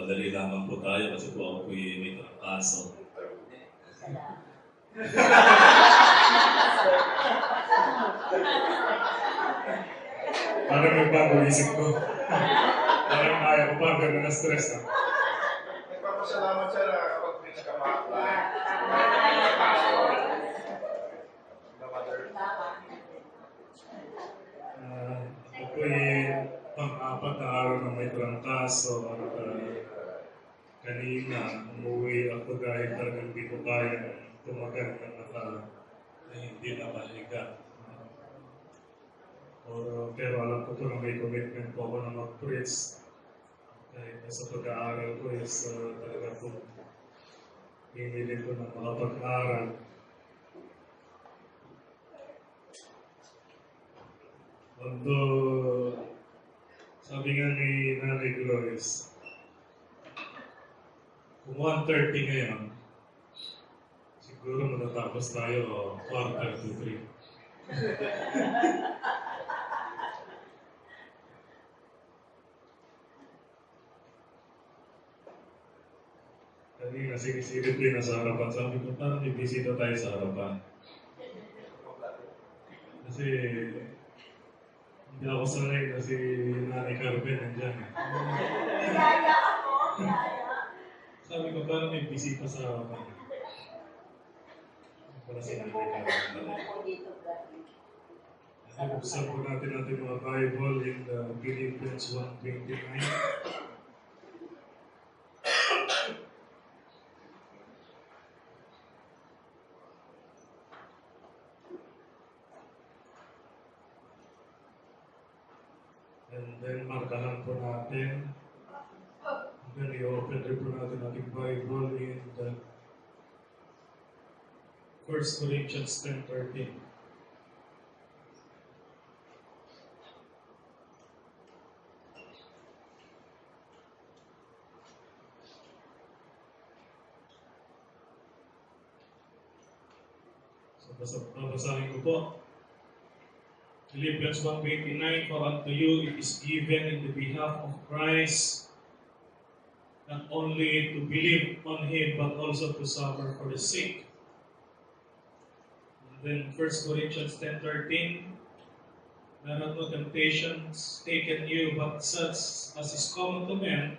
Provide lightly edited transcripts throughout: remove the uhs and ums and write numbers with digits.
Madali lamang po tayo kasi po ako po may trangkaso. Parang nagbago isip ko. Parang kaya ko pa, pero na-stress ha. Nagpapasalamat siya na kapag-preach ka ma-apply. Ako po pang-apat na araw na may trangkaso at kanina umuwi ako dahil talagang hindi ko kaya tumagal na hindi nakahiga. Pero alam ko po na may commitment po ako na mag-preach. Kahit sa pag-aaral ko is talaga po hinilin ko na makapag-aaral. Although, sabi nga ni Nanay Gloris, kung 1:30 ngayon, siguro matatapos tayo 2:43. Kanina sinisilip ko yung nasa harapan. Sabi ko, parang may bisita tayo sa harapan. Kasi hindi ako sanay na si Nanay Carmen nandyan. Kaya ako, kaya. Sabi ko, parang may bisita sa harapan. Para si Nanay Carmen. Kasi buksan po natin mga Bible in the Philippians 1:29. And then markahan po natin. And then i-open rin po natin ating Bible in the 1 Corinthians 10:13. So babasahin ko po. Philippians 1:29, for unto you it is given in the behalf of Christ not only to believe on Him but also to suffer for His sake. And then 1 Corinthians 10:13, there are no temptations taken you but such as is common to men,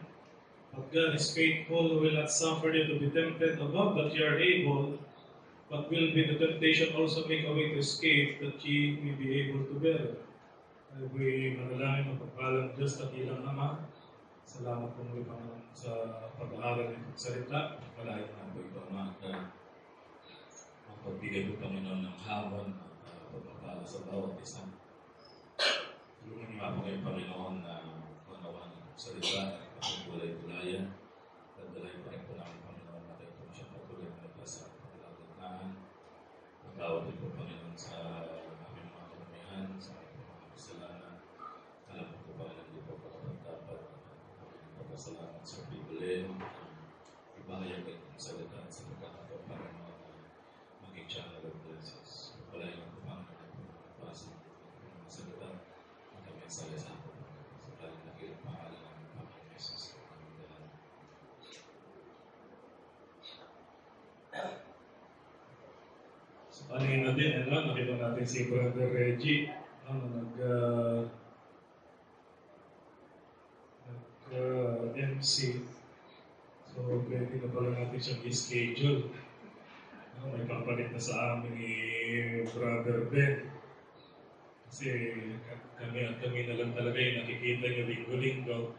but God is faithful, who will not suffer you to be tempted above that you are able, but will be the temptation also make a way to escape, that ye may be able to bear it. Ako'y manalangin ng pagpalang Diyos at ilang Ama. Salamat po muli Panginoon sa pag-aaral ng pagsalita. Palahin na po ito mapagbigay po Panginoon ng habang at pagpapala sa bawat isa. Tulungan niyo po kayo Panginoon na manawan ng salita at pagpulay-pulayan. Dadalayin pa rin po namin Panginoon na tayo po siya patuloy na nagkasa ang bawat ito Panginoon sa aming mga kamumihan, sa aming mga kasalanan. Alam ko po Panginoon, hindi po dapat pagkasalamat sa Biblia, ibahayag ang salita sa pagkakataon Panginoon na maging channel of blessings. Pagpalayan ko Panginoon na pagpasa ng salita at kami sa lesa po. Sa talang nakilang pangalan ng Panginoon Jesus. Kanina din, nakita natin si Brother Reggie, nag-MC. So, pwede na pala natin siyang i-schedule. May papalit na sa amin ni Brother Ben. Kasi kami na lang talaga yung nakikita niyo linggo-linggo.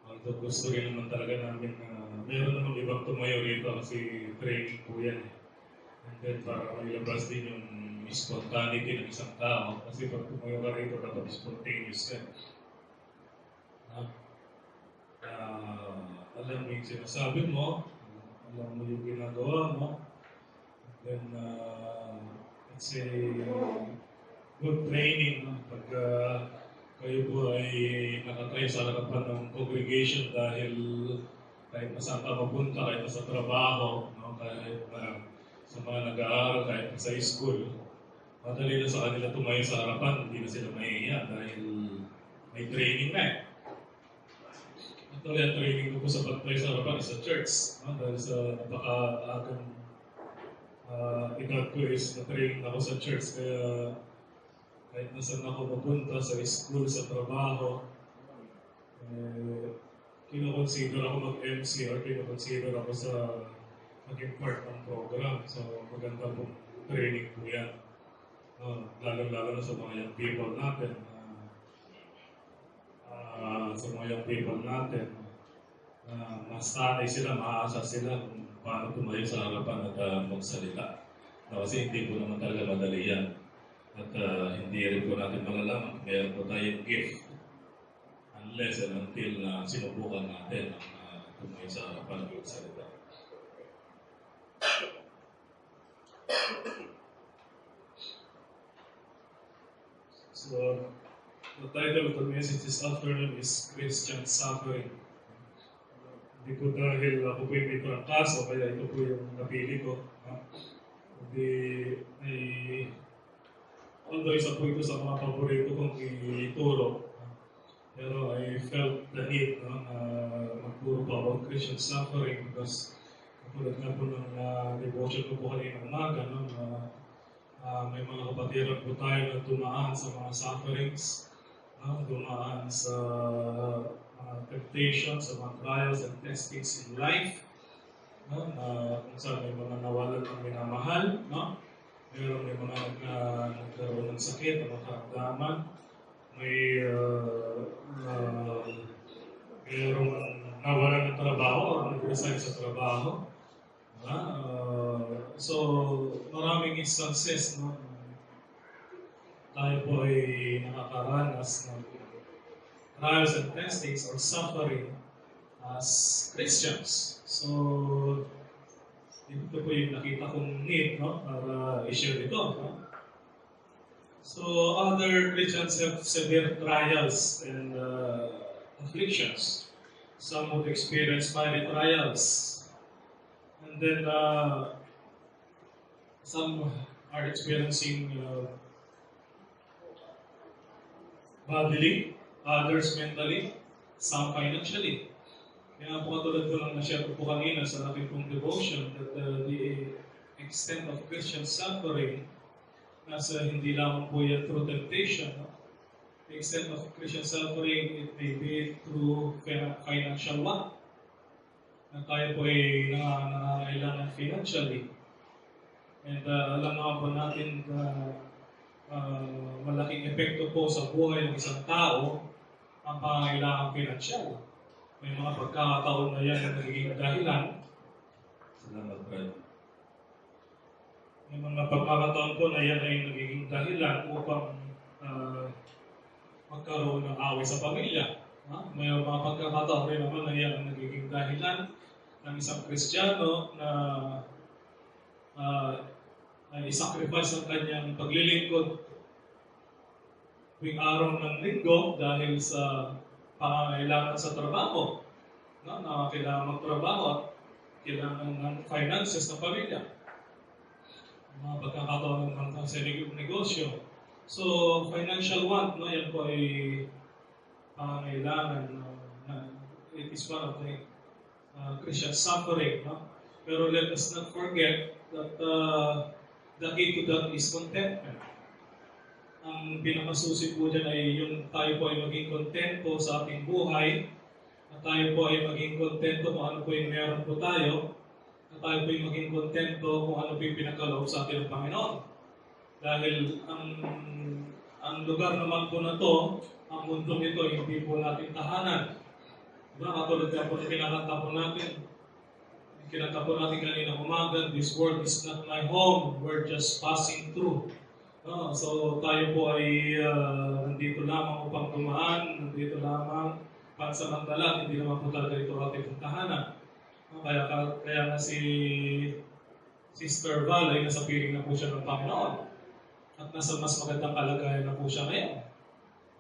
Although gusto rin naman talaga namin na meron naman ibang tumayo rito kasi training po yan. And then para ilabas din yung spontaneity ng isang tao. Kasi pag tumayo ka rito, dapat spontaneous ka. Alam mo yung sinasabi mo, alam mo yung ginagawa mo, then it's a good training. Pag kayo po ay nakatayo sa harapan ng congregation dahil kahit nasaan ka mapunta, kahit sa trabaho, kahit sa mga nag-aaral, kahit sa school, madali na sa kanila tumayo sa harapan, hindi na sila mahihiya dahil may training na eh. Actually, ang training ko po sa Pagpay sa Harapan is sa church. No? Dahil sa napaka-agang edad ko is na-training ako sa church. Kaya kahit nasan ako mapunta, sa school, sa trabaho, kinoconsider ako mag-MC or kinoconsider ako sa maging part ng program. So, maganda po training po yan. Lalo-lalo na sa mga young people natin. Sa mga young people natin, masanay sila, maasa sila kung paano tumayo sa harapan at magsalita. Kasi hindi po naman talaga madali yan. At hindi rin po natin malalaman kung meron po tayong gift unless and until na sinubukan natin ang tumayo sa harapan at magsalita. So, the title of the message this afternoon is Christian Suffering. Hindi po dahil ako po yung may trangkaso, kaya ito po yung napili ko. Hindi ay, although isa po ito sa mga paborito kong ituro, pero I felt the need na magturo po about Christian suffering because katulad nga po ng devotion ko po kanina umaga, may mga kapatiran po tayo na dumaan sa mga sufferings, dumaan sa mga temptations, sa mga trials and testings in life, kung saan may mga nawalan ng minamahal, may mga nagkaroon ng sakit, ng makaramdaman, mayroong nawalan ng trabaho o nag-resign sa trabaho. So, maraming instances, tayo po ay nakakaranas ng trials and testings or suffering as Christians. So, ito po yung nakita kong need, para i-share ito. So, other Christians have severe trials and afflictions. Some would experience fiery trials. And then, some are experiencing bodily, others mentally, some financially. Kaya po katulad ko lang na-share ko po kanina sa aking pong devotion that the extent of Christian suffering nasa hindi lamang po yan through temptation. The extent of Christian suffering, it may be through financial want. Na tayo po ay nangangailangan financially. And alam naman po natin na malaking epekto po sa buhay ng isang tao ang pangangailangan financial. May mga pagkakataon na yan na nagiging dahilan. Salamat, Brad. May mga pagkakataon po na yan ay nagiging dahilan upang magkaroon ng away sa pamilya. May mga pagkakataon rin naman na yan ang nagiging dahilan ng isang Kristiyano na i-sacrifice ang kanyang paglilingkod tuwing araw ng linggo dahil sa pangangailangan sa trabaho. Na kailangan magtrabaho at kailangan ng finances ng pamilya. Mga pagkakataon ng sa negosyo. So, financial want, yan po ay pangangailangan it is one of the Christian suffering. Pero let us not forget that the key to that is contentment. Ang pinakasusi po dyan ay yung tayo po ay maging kontento sa ating buhay, at tayo po ay maging kontento kung ano po yung meron po tayo, at tayo po ay maging kontento kung ano po yung pinagkaloob sa atin ng Panginoon. Dahil ang lugar naman po na to, ang mundong ito, hindi po natin tahanan. Katulad nga po na kinakanta po natin, kinanta po natin kanina umaga, this world is not my home, we're just passing through. So tayo po ay nandito lamang upang dumaan, nandito lamang pansamantala, hindi naman po talaga ito ating tahanan. Kaya nga si Sister Val ay nasa piling na po siya ng Panginoon. At nasa mas magandang kalagayan na po siya ngayon.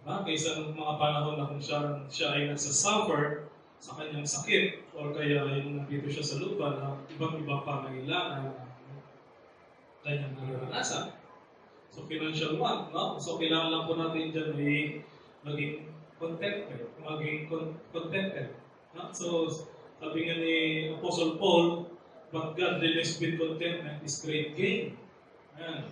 Kaysa ng mga panahon na kung siya ay nagsasuffer sa kanyang sakit o kaya yung nandito siya sa lupa na ibang pangangailangan na kanyang nararanasan. So, financial want, So, kailangan lang po natin dyan ay maging contented. So, sabi nga ni Apostle Paul, but godliness with contentment is great gain. Ayan.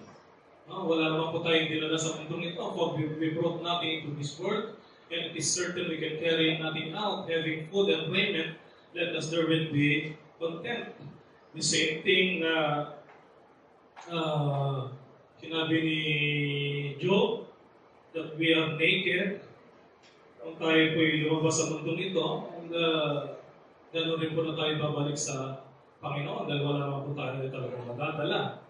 Wala naman po tayong dinala sa mundong ito, for we brought nothing into this world, and it is certain we can carry nothing out, having food and raiment, let us therewith be content. The same thing na sinabi ni Job, that we are naked, kung tayo po'y lumabas sa mundong ito, and gano'n rin po na tayo babalik sa Panginoon dahil wala naman po tayo talagang madadala.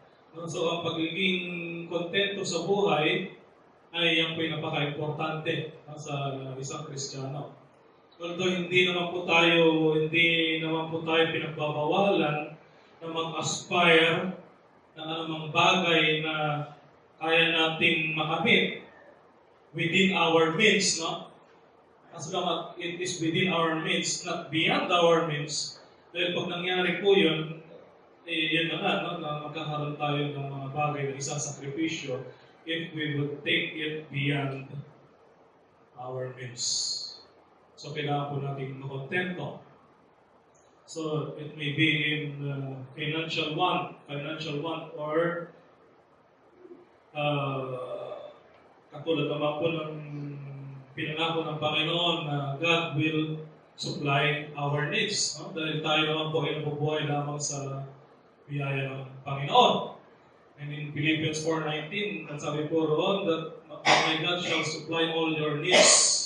So ang pagiging kontento sa buhay ay yan po'y napaka-importante sa isang Kristiyano. Although hindi naman po tayo pinagbabawalan na mag-aspire ng anumang bagay na kaya nating makamit within our means, no? As long as it is within our means, not beyond our means. Dahil pag nangyari po yun, yun na nga, no? Na magkakaroon tayo ng mga bagay na isang sakripisyo if we would take it beyond our means. So, kailangan po natin makontento. So, it may be in financial want, or katulad naman po ng pinangako ng Panginoon na God will supply our needs. No? Dahil tayo naman po ay nabubuhay lamang sa biyaya ng Panginoon. And in Philippians 4:19, ang sabi po roon that my God shall supply all your needs.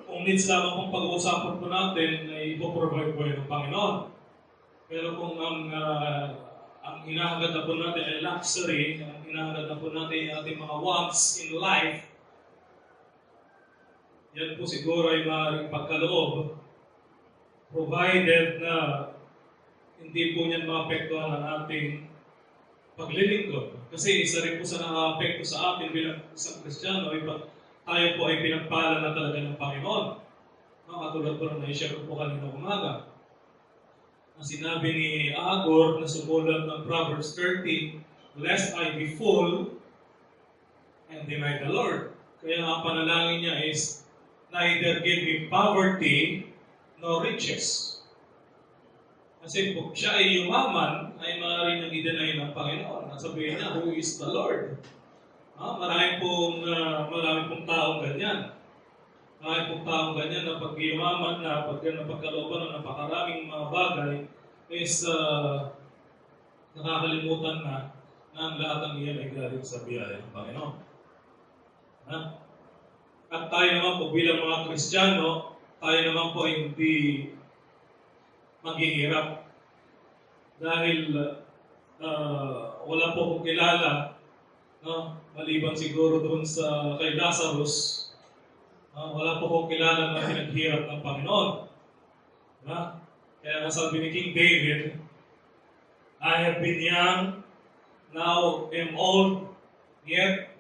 Kung needs lamang kung pag-uusapan po natin ay ipoprovide po ng Panginoon. Pero kung ang hinahangad na po natin ay luxury, ang hinahangad na po natin ang ating mga wants in life, yan po siguro ay maaaring pagkaloob, provided na hindi po niyan maapektuhan ang ating paglilingkod. Kasi isa rin po sa naka-apekto sa atin bilang isang Kristiyano ay pag tayo po ay pinagpala na talaga ng Panginoon. Katulad po na na-share ko po kanina umaga. Ang sinabi ni Agor na sumulat ng Proverbs 30, lest I be full and deny the Lord. Kaya ang panalangin niya is, neither give me poverty nor riches. Kasi kung siya ay yumaman, ay maaaring nang i-deny ng Panginoon. Sabihin niya, who is the Lord? Marami pong taong ganyan. Marami pong taong ganyan na pag yumaman na, pag napagkalooban ng napakaraming mga bagay, is nakakalimutan na ang lahat ng iyan ay galing sa biyaya ng Panginoon. At tayo naman po bilang mga Kristiyano, tayo naman po ay hindi maghihirap. Dahil wala po kong kilala, no? Maliban siguro doon sa kay Lazarus, wala po kong kilala na pinaghirap ng Panginoon. Kaya sabi ni King David, I have been young, now am old, yet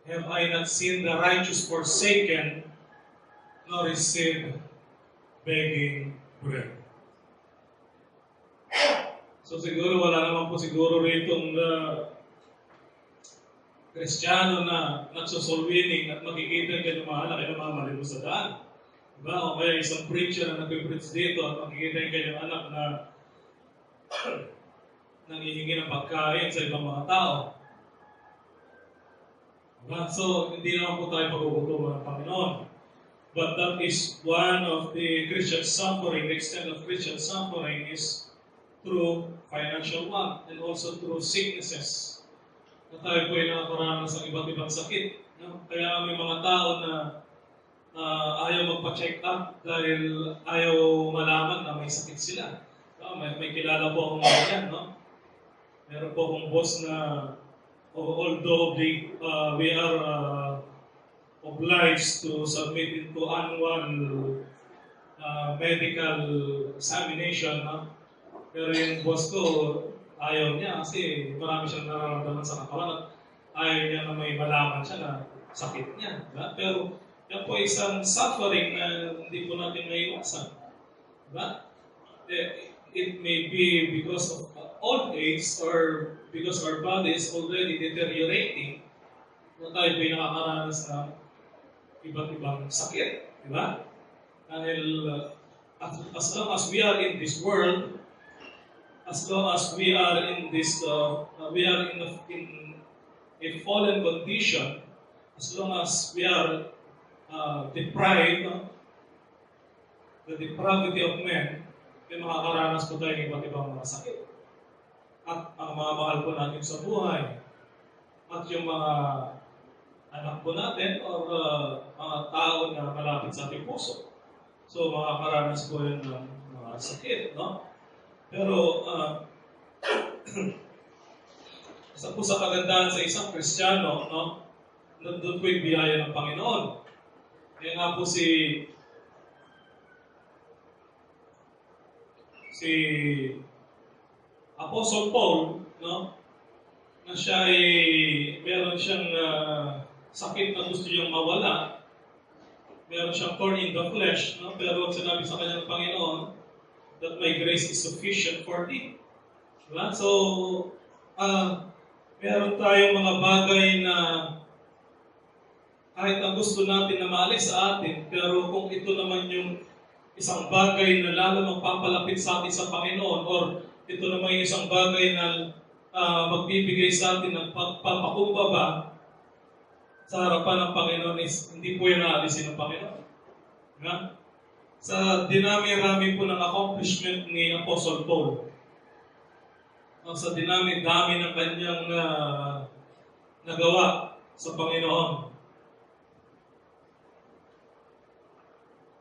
have I not seen the righteous forsaken, nor his seed begging bread. So siguro wala naman po siguro ritong Kristiyano na nagsosolwining at makikita kayo mahal na kayo mamalimos sa daan. Diba? O kaya isang preacher na nag-preach dito at makikita kayo anak na nangihingi ng pagkain sa ibang mga tao. So, hindi naman po tayo pagkukutuman ng Panginoon. But that is one of the Christian suffering. The extent of Christian suffering is through financial want and also through sicknesses. Na tayo po ay nakakaranas ng iba't ibang sakit. Kaya may mga tao na ayaw magpa-check up dahil ayaw malaman na may sakit sila. May kilala po akong ganyan, no? Meron po akong boss na although we are obliged to submit into annual medical examination, no? Pero yung boss ko, ayaw niya kasi marami siyang nararamdaman sa katawan at ayaw niya na may malaman siya na sakit niya. Diba? Pero yan po isang suffering na hindi po natin maiwasan. Diba? It may be because of old age or because our body is already deteriorating na tayo po'y nakakaranas ng iba't ibang sakit. Diba? Dahil as long as we are in this world, as long as we are in this, we are in a fallen condition, as long as we are deprived, the depravity of men, ay makakaranas po tayo ng iba't ibang mga sakit. At ang mga mahal po natin sa buhay, at yung mga anak po natin, o mga tao na malapit sa ating puso. So, makakaranas po yun ng mga sakit, no? Pero, isa po sa kagandahan sa isang Kristiyano, no? Nandun po yung biyaya ng Panginoon. Kaya nga po si Apostle Paul, no? Na siya ay meron siyang sakit na gusto niyang mawala. Meron siyang thorn in the flesh, no? Pero sinabi sa kanya ng Panginoon that my grace is sufficient for thee. Diba? So, meron tayong mga bagay na kahit ang gusto natin na maalis sa atin, pero kung ito naman yung isang bagay na lalo magpapalapit sa atin sa Panginoon, or ito naman yung isang bagay na magbibigay sa atin ng pagpapakumbaba sa harapan ng Panginoon, is hindi po yung naalisin ng Panginoon. Diba? Sa dinami-rami po ng accomplishment ni Apostle Paul, sa dinami-dami ng kanyang nagawa sa Panginoon,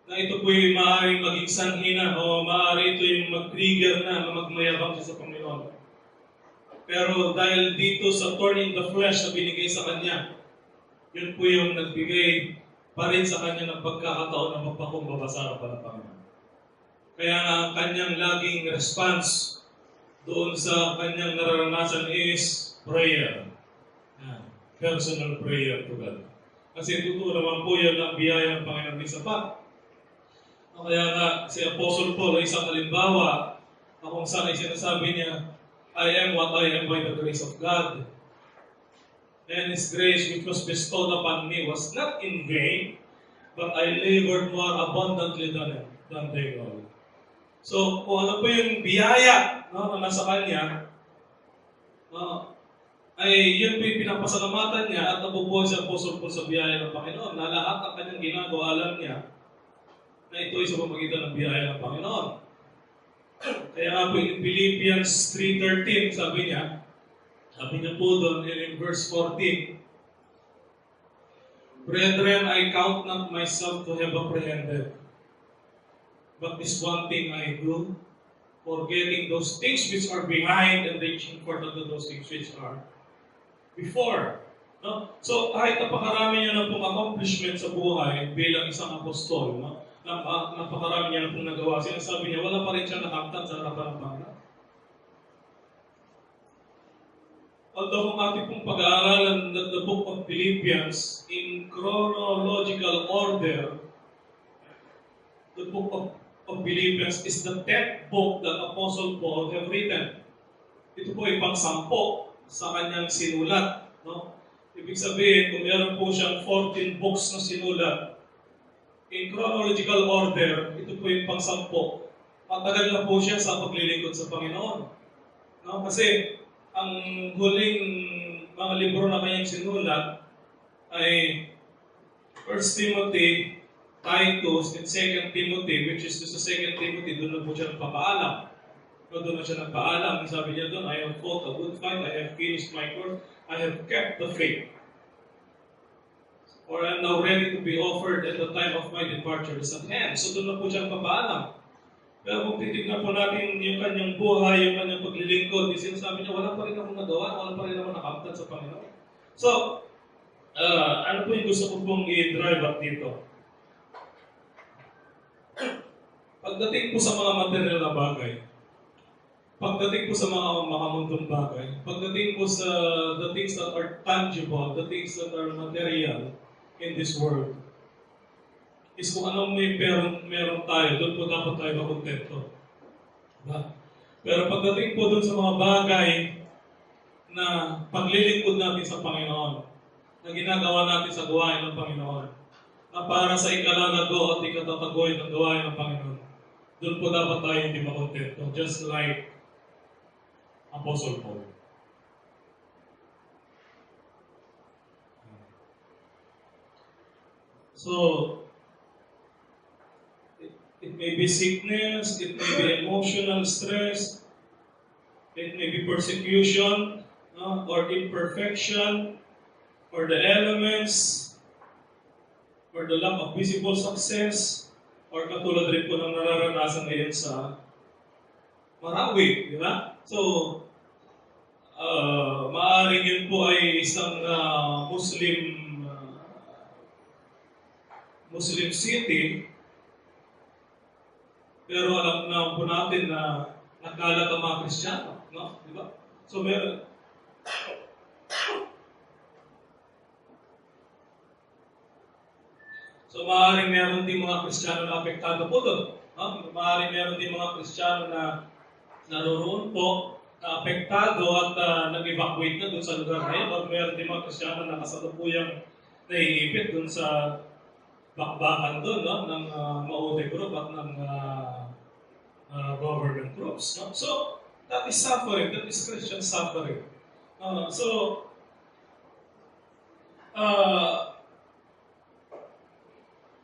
na ito po yung maaaring maging sanhina o maaari ito yung mag-trigger na magmayabang siya sa Panginoon. Pero dahil dito sa thorn in the flesh na binigay sa kanya, yun po yung nagbigay pa rin sa kanya ng pagkakataon na magpakumbaba sa harapan ng Panginoon. Kaya ang kanyang laging response doon sa kanyang nararanasan is prayer. Personal prayer to God. Kasi totoo naman po yan ang biyaya ng Panginoon ng sapat. Kaya nga, si Apostle Paul ay isang halimbawa na kung saan ay sinasabi niya, I am what I am by the grace of God. And His grace which was bestowed upon me was not in vain, but I labored more abundantly than they all. So, kung ano po yung biyaya na nasa kanya, ay yun po yung pinapasalamatan niya at nabubuhay si Apostle Paul sa biyaya ng Panginoon na lahat ng kanyang ginagawa, alam niya na ito ay sa pamagitan ng biyaya ng Panginoon. Kaya nga po in Philippians 3:13, sabi niya po doon in verse 14, Brethren, I count not myself to have apprehended, but this one thing I do, forgetting those things which are behind and reaching forth unto those things which are before. No? So, kahit napakarami niya na pong accomplishment sa buhay bilang isang apostol, no? Napakarami niya na pong nagawa. Sinasabi niya, wala pa rin siya nakamtan sa harapan ng Panginoon. Although kung ating pong pag-aaralan the book of Philippians in chronological order, the book of Philippians is the 10th book that Apostle Paul have written. Ito po ay pang-sampo sa kanyang sinulat. No? Ibig sabihin, kung meron po siyang 14 books na sinulat, in chronological order, ito po yung pang-sampo. Matagal na po siya sa paglilingkod sa Panginoon. No? Kasi ang huling mga libro na kanyang sinulat ay 1 Timothy, Titus, and 2 Timothy, which is sa 2 Timothy, doon na po siya nagpapaalam. Doon na siya nagpaalam. Sabi niya doon, I have fought a good fight, I have finished my course, I have kept the faith. Or I am now ready to be offered at the time of my departure is at hand. So doon na po siya nagpapaalam. Pero kung titignan po natin yung kanyang buhay, yung kanyang paglilingkod, sinasabi niya, wala pa rin akong nagawa, wala pa rin akong nakamtan sa Panginoon. So, ano po yung gusto ko pong i-drive up dito? Pagdating po sa mga material na bagay, pagdating po sa mga makamundong bagay, pagdating po sa the things that are tangible, the things that are material in this world, is kung anong may meron tayo, doon po dapat tayo makontento. Diba? Pero pagdating po doon sa mga bagay na paglilingkod natin sa Panginoon, na ginagawa natin sa gawain ng Panginoon, na para sa ikalalago at ikatatagoy ng gawain ng Panginoon. Doon po dapat tayo hindi makontento, just like Apostle Paul. So, it may be sickness, it may be emotional stress, it may be persecution, or imperfection, or the elements, or the lack of visible success, or katulad rin po ng nararanasan ngayon sa Marawi, di ba? So, maaaring yun po ay isang Muslim city, pero alam na po natin na nagkalat ang mga Kristiyano, no? Di ba? So, maaaring meron din mga Kristiyano na apektado po doon. No? Maaaring meron din mga Kristiyano na naroon po, na apektado at nag-evacuate na doon sa lugar na yun. Or meron din mga Kristiyano na kasalukuyang naiipit doon sa bakbakan doon, no? Ng Maute group at ng government groups. No? So, that is suffering. That is Christian suffering.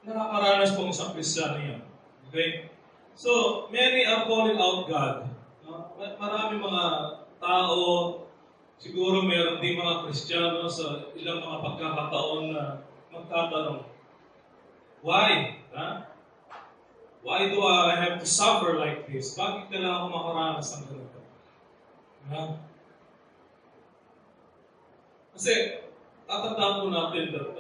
Nakakaranas pong isang Kristiyano yan. Okay? So, many are calling out God. Marami mga tao, siguro meron din mga Kristiyano sa ilang mga pagkakataon na magtatanong, why? Why do I have to suffer like this? Bakit kailangan ako makaranas ng ganito? Kasi, tatandaan po natin that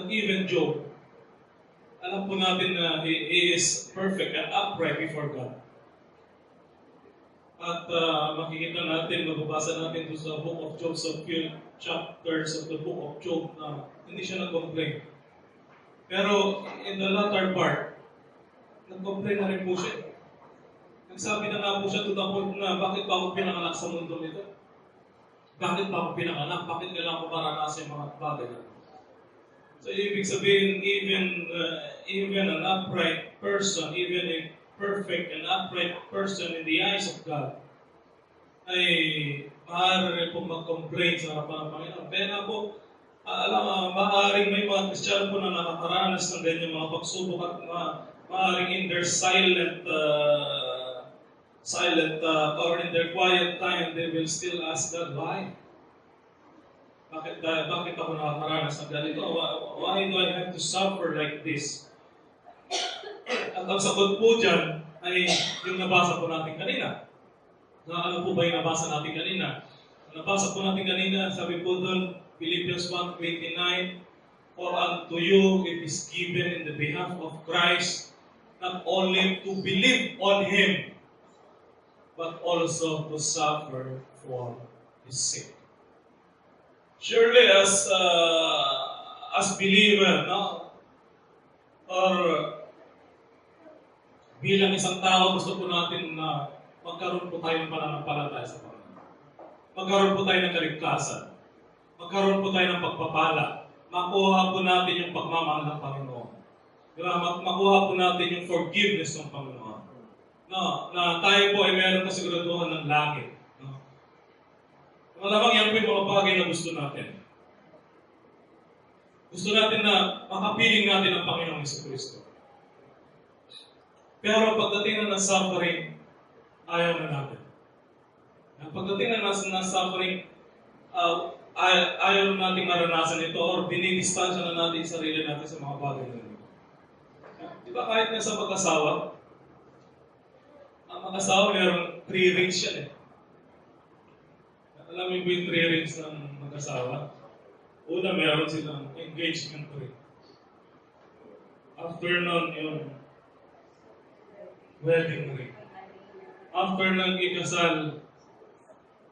even Job, alam po natin na he is perfect and upright before God. At makikita natin, mababasa natin doon sa Book of Job, sa few chapters of the Book of Job na hindi siya nag-complain. Pero in the latter part, nag-complain na rin po siya. Nagsabi na nga po siya to the point na, bakit ba ako pinanganak sa mundo nito? Bakit ba ako pinanganak? Bakit kailangan ko maranasan yung mga bagay na? So ibig sabihin, even an upright person, even a perfect and upright person in the eyes of God, ay maaari rin po mag-complain sa harapan ng Panginoon. Kaya po, maaaring may mga Kristiyano po na nakakaranas ng ganyan mga pagsubok at maaaring in their silent or in their quiet time, they will still ask God, why? Bakit ako nakakaranas ng ganito? Why do I have to suffer like this? At ang sagot po dyan ay yung nabasa po natin kanina. Ano po ba yung nabasa natin kanina? Nabasa po natin kanina, sabi po doon, Philippians 1:29, for unto you it is given in the behalf of Christ, not only to believe on Him, but also to suffer for His sake. Surely as believer, no? Or bilang isang tao, gusto po natin na magkaroon po tayo ng pananampalataya sa Panginoon. Magkaroon po tayo ng kaligtasan. Magkaroon po tayo ng pagpapala. Makuha po natin yung pagmamahal ng Panginoon. Makuha po natin yung forgiveness ng Panginoon. No, na tayo po ay meron kasiguraduhan ng langit. No? Malamang yan po yung mga bagay na gusto natin. Gusto natin na makapiling natin ang Panginoong Jesucristo. Pero pagdating na ng suffering, ayaw na natin. Pagdating na ng suffering, ayaw na natin maranasan ito or dinidistansya na natin yung sarili natin sa mga bagay na ito. Di ba kahit na sa mag-asawa, ang mag-asawa mayroong 3 rings yan eh. Alam mo yung 3 rings ng mag-asawa? Una, meron silang engagement ring. After nun, yung wedding ring. After ng ikasal,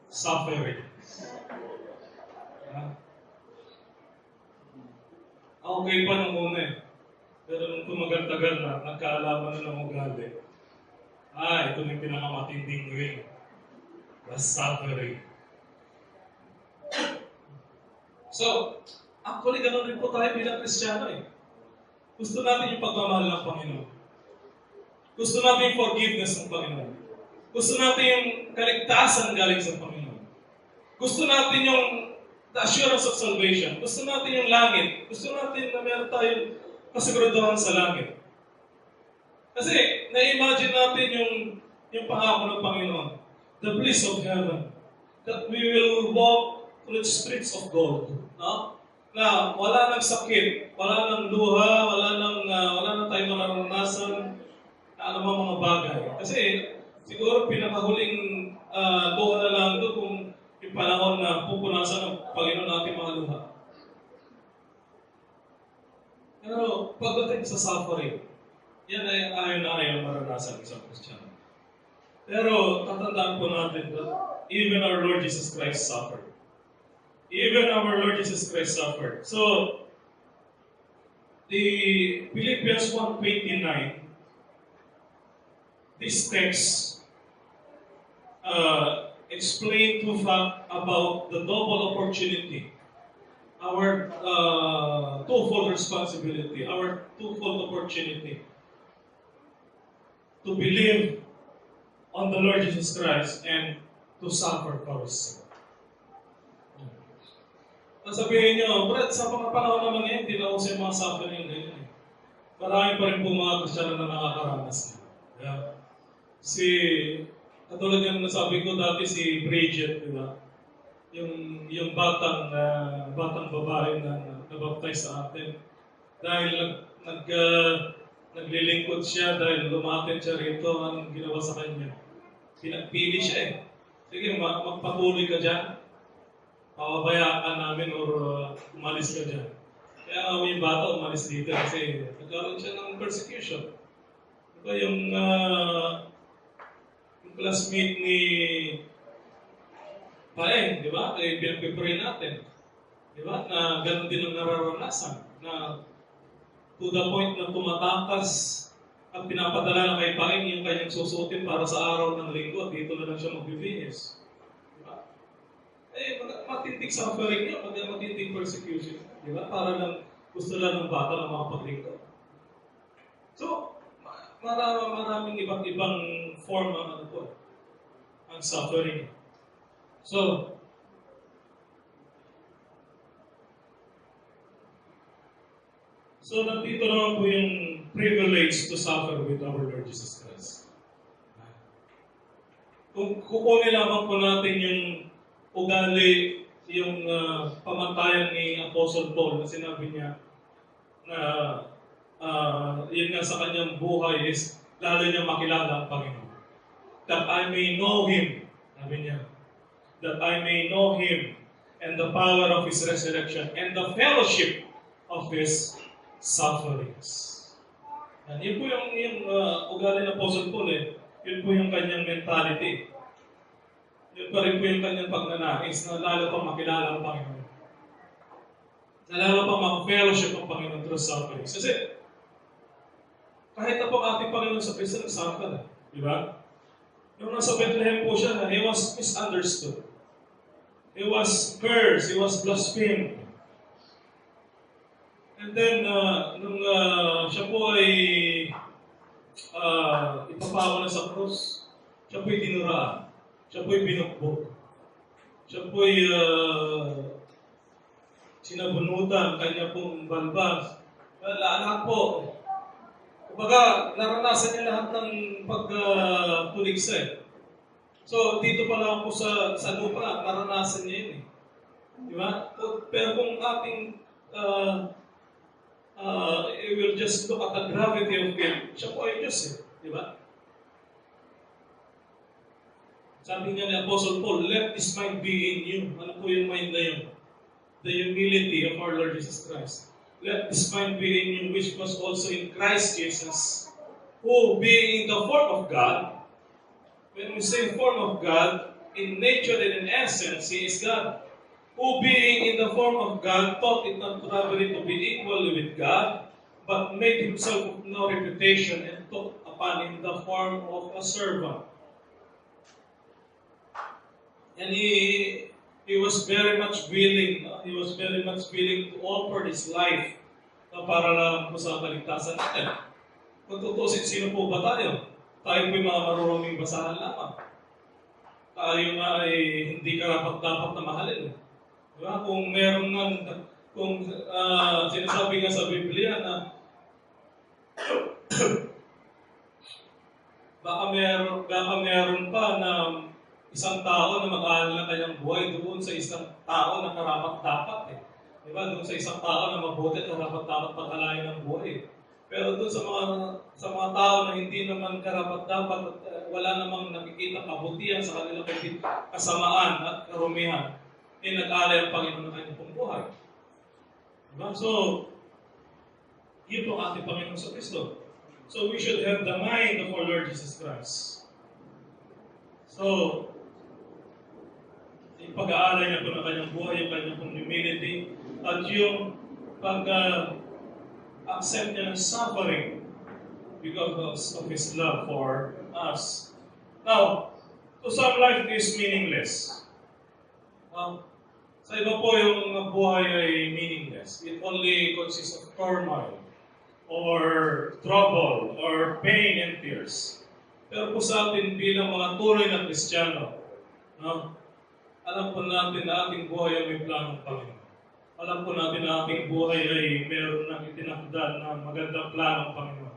suffering. Okay pa nung una eh. Pero nung tumagal-tagal na, nagkaalaman na ng ugali. Ito na yung pinakamatinding ring. The suffering. So, actually, ganun rin po tayo bilang Kristiyano eh. Gusto natin yung pagmamahal ng Panginoon. Gusto natin yung forgiveness ng Panginoon. Gusto natin yung kaligtasan galing sa Panginoon. Gusto natin yung the assurance of salvation. Gusto natin yung langit. Gusto natin na meron tayong kasiguraduhan sa langit. Kasi, na-imagine natin yung pangako ng Panginoon. The bliss of heaven. That we will walk through the streets of gold. No? Na wala nang sakit, wala nang luha, wala nang tayong mararanasan na anumang mga bagay. Kasi siguro pinakahuling luha na lang ito kung yung panahon na pupunasan ng Panginoon natin mga luha. Pero pagdating sa suffering, yan ay ayaw na ayaw maranasan ng isang Kristiyano. Pero tatandaan po natin that even our Lord Jesus Christ suffered. Even our Lord Jesus Christ suffered. So, the Philippians 1:29, this text explain to fact about the double opportunity, our twofold responsibility, our twofold opportunity to believe on the Lord Jesus Christ and to suffer for His sake. Sabihin nyo, Brad, sa mga panahon naman ngayon, hindi na ako sa mga suffering yung ganyan. Marami pa rin po mga Kristiyano na nakakaranas na. Yeah. Katulad yung nasabi ko dati si Bridget, di ba? Yung batang babae na nabaptize sa atin. Dahil naglilingkod siya, dahil lumatin siya rito, anong ginawa sa kanya? Pinagpili siya eh. Sige, magpatuloy ka dyan. Pababayaan namin or umalis ka dyan. Kaya yung bata umalis dito kasi nagkaroon siya ng persecution. Diba yung classmate ni Paeng, di ba? Pinagpipray natin. Di ba? Na ganun din ang nararanasan. Na to the point na tumatakas at pinapadala na kay Paeng yung kanyang susuotin para sa araw ng linggo. Dito na lang siya magbibihis. Matinding suffering niya, matinding persecution. Di ba? Para lang, gusto lang ng bata na makapaglingkod. So, maraming iba't ibang form ang suffering. So, nandito naman po yung privilege to suffer with our Lord Jesus Christ. Kung kukunin lamang po natin yung ugali, yung pamantayan ni Apostle Paul na sinabi niya na yun nga sa kanyang buhay is lalo niya makilala ang Panginoon. That I may know Him, sabi niya. That I may know Him and the power of His resurrection and the fellowship of His sufferings. And yun po yung ugali ng Apostle Paul eh. Yun po yung kanyang mentality. Yun pa rin po yung kanyang pagnanais na lalo pang makilala ang Panginoon. Na lalo pang mag-fellowship ang Panginoon through sufferings. Kasi, kahit na po ating Panginoon sa Kristo, nagsuffer. Di ba? Nung nasa Bethlehem po siya, He was misunderstood. He was cursed. He was blasphemed. And then, nung siya po ay ipapawa na sa krus, siya po ay dinuraan. Siya po'y binukbok. Siya po'y sinabunutan, kanya pong balbas. Lahat po. Kumbaga, naranasan niya lahat ng pagpuligsa eh. So, dito pa lang po sa lupa, naranasan niya yun eh. Di ba? Pero kung ating we will just look at the gravity of guilt, siya po ay Diyos eh. Di ba? Sabi nga ni Apostle Paul, let this mind be in you. Ano po yung mind na yun? The humility of our Lord Jesus Christ. Let this mind be in you, which was also in Christ Jesus, who being in the form of God, when we say form of God, in nature and in essence, He is God. Who being in the form of God, thought it not robbery to be equal with God, but made Himself of no reputation and took upon Him the form of a servant. And He he was very much willing, no? He was very much willing to offer his life na para lang po sa kaligtasan natin. Kung tutusin, sino po ba tayo? Tayo po yung mga maruruming basahan lamang. Tayo nga ay hindi karapat-dapat na mahalin. Diba? Kung meron nga, kung sinasabi nga sa Biblia na baka meron pa na isang tao na mag-aalala ng kanyang buhay doon sa isang tao na karapat-dapat. Diba? Doon sa isang tao na mabuti, karapat-dapat pag-alayin ng buhay. Pero doon sa mga tao na hindi naman karapat-dapat at wala namang nakikita kabutihan sa kanilang kasamaan at karumihan, nag-alay ang Panginoon ng kanyang pong buhay. Diba? So, yun po ang ating Panginoon sa Kristo. So, we should have the mind of our Lord Jesus Christ. So, yung pag-aalay niya po ng kanyang buhay, yung kanyang pong humility, at yung pag-accept niya ng suffering because of His love for us. Now, to some, life is meaningless. Sa iba po yung buhay ay meaningless. It only consists of turmoil, or trouble, or pain and tears. Pero po sa atin bilang mga tunay na Kristiyano, alam po natin na ating buhay ay may planong Panginoon. Alam po natin na ating buhay ay meron ng itinakda na magandang planong Panginoon.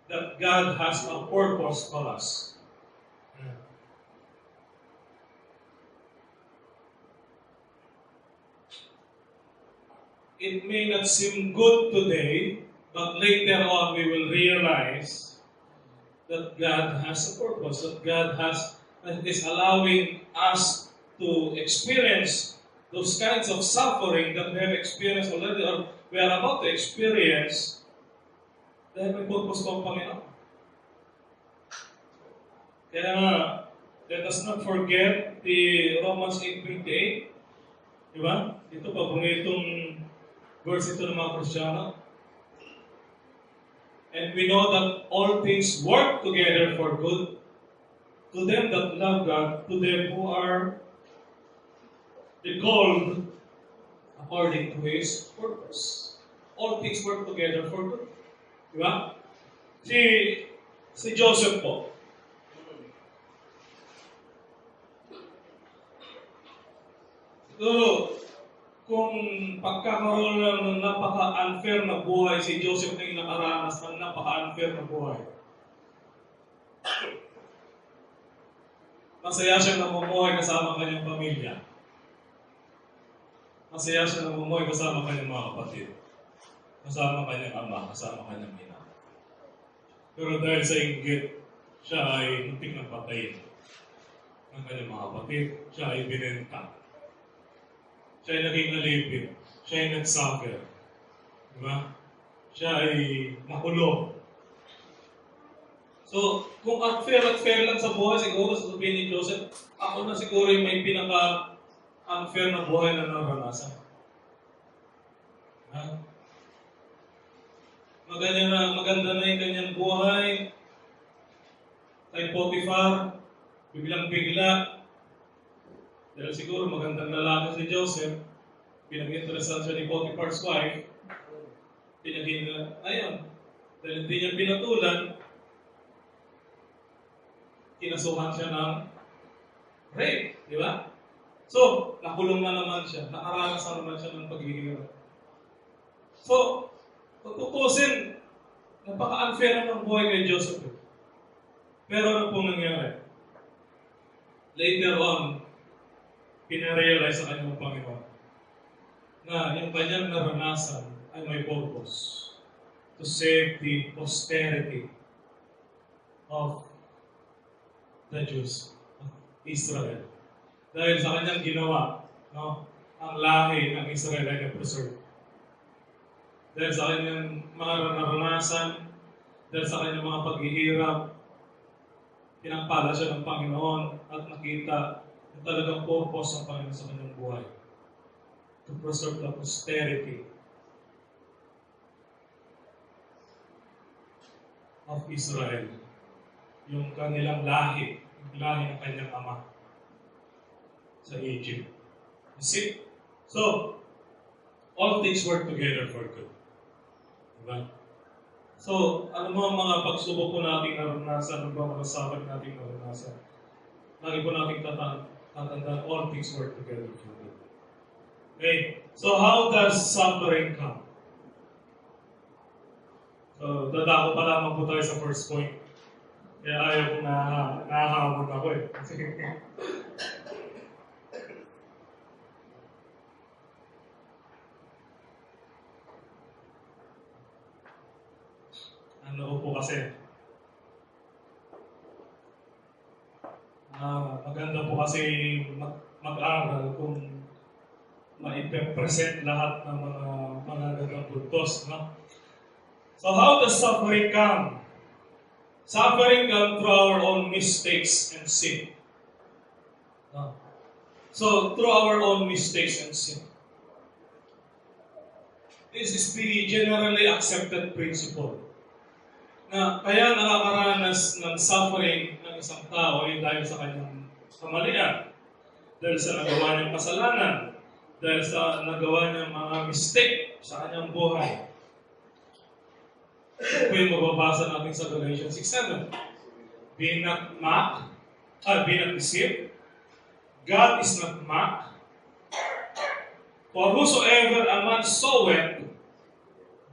That God has a purpose for us. It may not seem good today, but later on we will realize that God has a purpose, that God is allowing us to experience those kinds of suffering that we have experienced already or we are about to experience dahil may purpose ko ang Panginoon. Kaya let us not forget the Romans 8:28. Diba? Ito pa, itong verse ito ng mga Kristiyano. And we know that all things work together for good to them that love God, to them who are the called according to His purpose. All things work together for good. Diba? Si Joseph po. Siguro, kung pagkakaroon ng napaka-unfair na buhay, si Joseph na yung nakaranas ng napaka-unfair na buhay. Masaya siya namumuhay kasama kanyang pamilya. Masaya siya namumuhay kasama kanyang mga kapatid. Kasama kanyang ama, kasama kanyang ina. Pero dahil sa inggit, siya ay muntik ng patayin ng kanyang mga kapatid. Siya ay binenta. Siya ay naging alipin. Siya ay nagsuffer. Diba? Siya ay nakulong. So, kung unfair lang sa buhay, siguro sa sabihin ni Joseph, ako na siguro yung may pinaka-unfair na buhay na naranasan. Maganda na yung kanyang buhay. Kay Potiphar, biglang-bigla. Dahil siguro magandang lalaki si Joseph, pinag-interesan siya ni Potiphar's wife, ayun, dahil hindi niya pinatulan, kinasuhan siya ng rape, di ba? So, nakulong na naman siya, nakaranas na naman siya ng paghihirap. So, kung tutusin, napaka-unfair ng buhay kay Joseph. Pero ano pong nangyari? Later on, pinarealize sa kanyang Panginoon na yung kanyang naranasan ay may purpose to save the posterity of the Jews of Israel. Dahil sa kanyang ginawa, ang lahi ng Israel ay na-preserve. Dahil sa kanyang mga naranasan, dahil sa kanyang mga paghihirap, pinagpala siya ng Panginoon at nakita yung talagang purpose ng Panginoon sa kanyang buhay. To preserve the posterity of Israel. Yung kanilang lahi, yung lahi ng kanyang ama sa Egypt. You see? So, all things work together for good. Diba? So, ano mga pagsubok po nating naranasan, ano ba mga sabag nating naranasan? Lagi po nating tatandaan, all things work together for good. Okay? So, how does suffering come? So, dadako pa lamang po tayo sa first point. Kaya ayaw ko na nahahamon ako eh. Ano po kasi, maganda po kasi mag-aral kung ma-present lahat ng mga gandang puntos. No? So how does suffering come? Suffering comes through our own mistakes and sin. No? So through our own mistakes and sin. This is the generally accepted principle. Na kaya nakakaranas ng suffering ng isang tao ay dahil sa kanyang kamalian, dahil sa nagawa niyang kasalanan, dahil sa nagawa niyang mga mistake sa kanyang buhay. Ito po yung mababasa natin sa Galatians 6:7. Be not deceived. God is not mocked. For whosoever a man soweth,